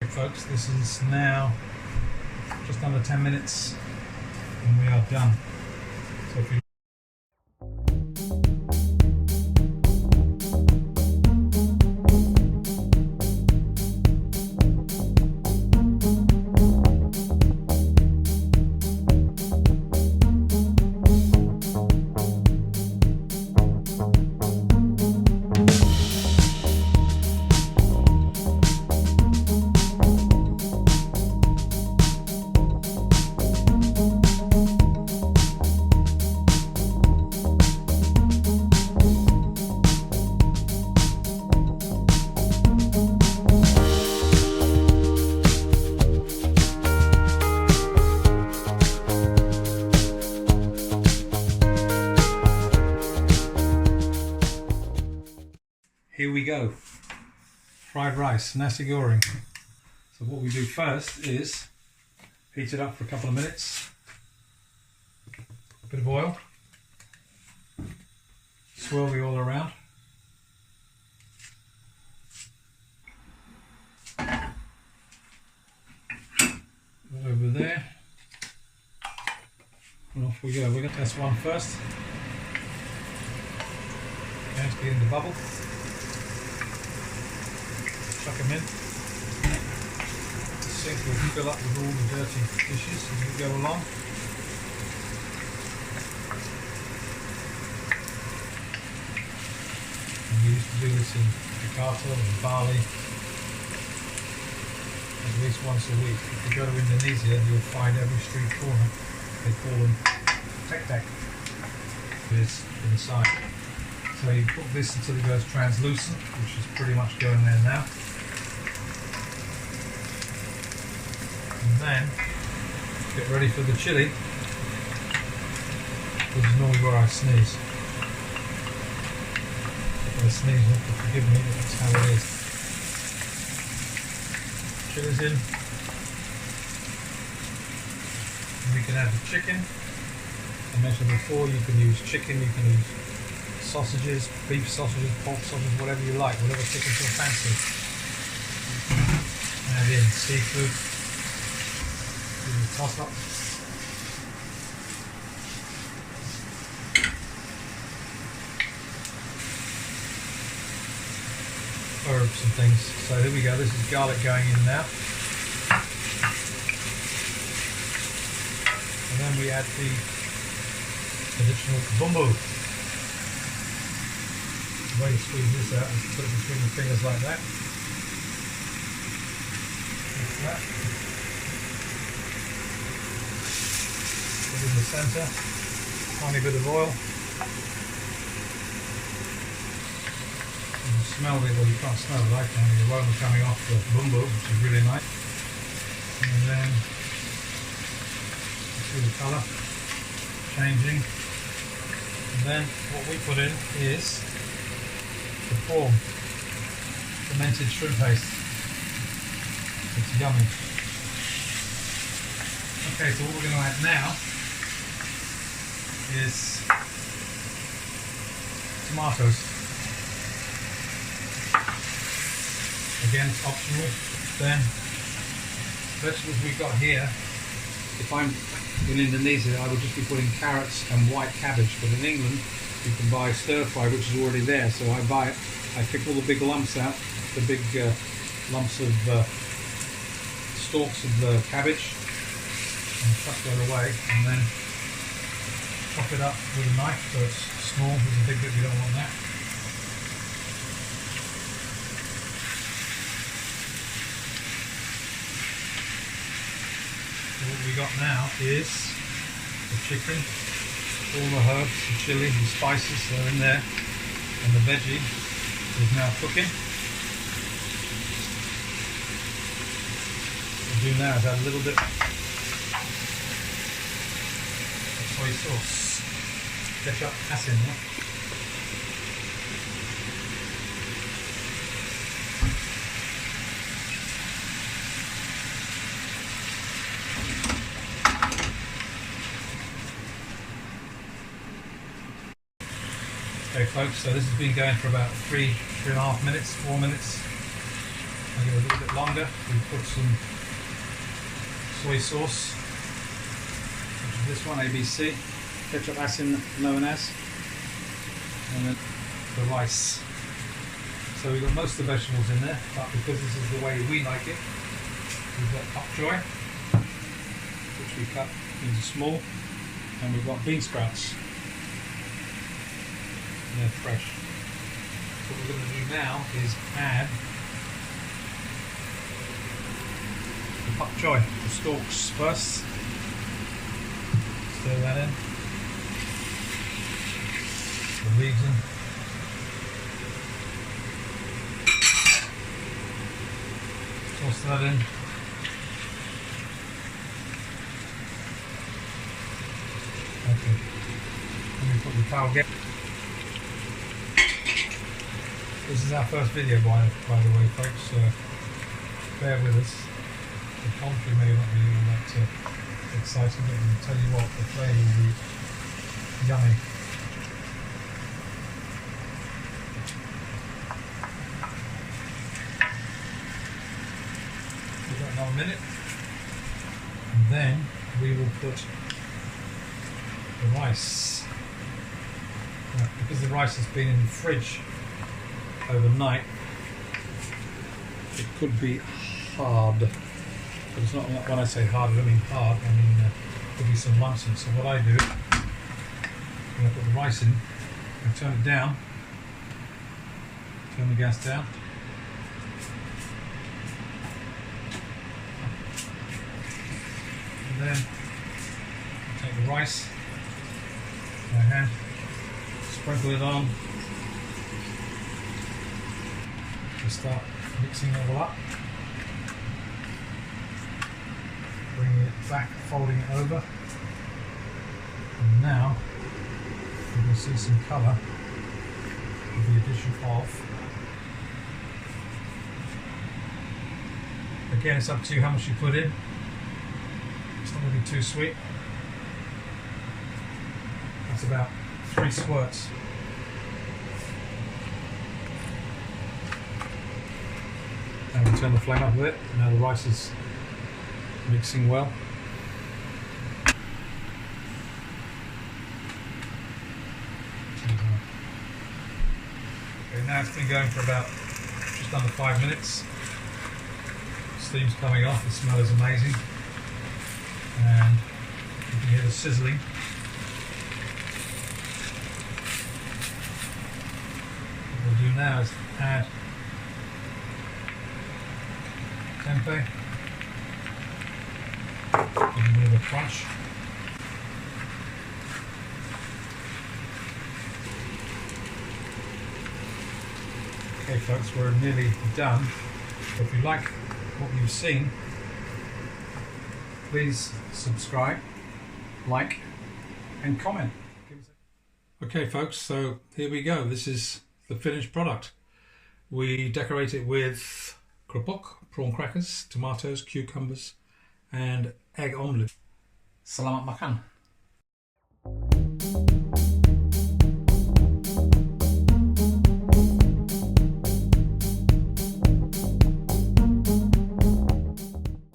Folks, this is now just under 10 minutes and we are done. So if you here we go, fried rice, Nasi Goreng. So what we do first is heat it up for a couple of minutes, a bit of oil, swirl the oil around, over there, and off we go. We're going to test one first. Okay, it's getting the bubble. Chuck them in. The sink will fill up with all the dirty dishes as we go along. And we used to do this in Jakarta and Bali at least once a week. If you go to Indonesia, you'll find every street corner, they call them dech is inside. So you cook this until it goes translucent, which is pretty much going there now. And then get ready for the chili. This is normally where I sneeze. If I sneeze, you have to forgive me, but that's how it is. Chili's in. And we can add the chicken. I mentioned before, you can use chicken, you can use sausages, beef sausages, pork sausages, whatever you like, whatever tickles your fancy. Add in seafood. Do the toss up. Herbs and things. So here we go. This is garlic going in now. And then we add the additional bumbo. The way you squeeze this out is put it between the fingers like that. Like that. Put it in the centre. Tiny bit of oil. You can smell it, well you can't smell it, I can. The aroma coming off the bumbo, which is really nice. And then you see the colour changing. And then what we put in is the prawn, fermented shrimp paste. It's yummy. Okay, so what we're going to add now is tomatoes. Again, it's optional. Then vegetables we've got here, if I'm in Indonesia, I would just be putting carrots and white cabbage, but in England you can buy stir fry, which is already there. So I buy it, I pick all the big lumps out, the big lumps of stalks of the cabbage, and chuck that away, and then chop it up with a knife so it's small. There's a big bit, we don't want that. So what we got now is the chicken, all the herbs, the chili, the spices are in there, and the veggie is now cooking. What we'll do now is add a little bit of soy sauce. Dech asin, yeah? Okay folks, so this has been going for about 3.5 minutes, 4 minutes. Make it a little bit longer. We put some soy sauce, which is this one, ABC, ketchup asin known as, and then the rice. So we've got most of the vegetables in there, but because this is the way we like it, we've got pak choy, which we cut into small, and we've got bean sprouts. And they're fresh. What we're going to do now is add the pak choy, the stalks first. Stir that in. The leaves in. Toss that in. Okay. Let me put the towel again. This is our first video by the way, folks, so bear with us. The commentary may not be all that exciting, but I'll tell you what, the flavour will be yummy. Give that another minute, and then we will put the rice. Now, because the rice has been in the fridge overnight, it could be hard, but it's not. When I say hard, I don't mean hard, I mean there could be some lumps in it. So what I do, when I put the rice in, I turn it down, turn the gas down, and then I take the rice in my hand, sprinkle it on. Start mixing it all up, bringing it back, folding it over, and now you can see some colour with the addition of, again it's up to you how much you put in, it's not going to be too sweet, that's about 3 squirts. Now we turn the flame up a bit. Now the rice is mixing well. Okay, now it's been going for about just under 5 minutes. Steam's coming off, the smell is amazing. And you can hear the sizzling. What we'll do now is add tempeh, give a bit of a crunch. Okay folks, we're nearly done. If you like what you've seen, please subscribe, like and comment. Okay folks, so here we go. This is the finished product. We decorate it with kerupuk, prawn crackers, tomatoes, cucumbers and egg omelette. Selamat makan.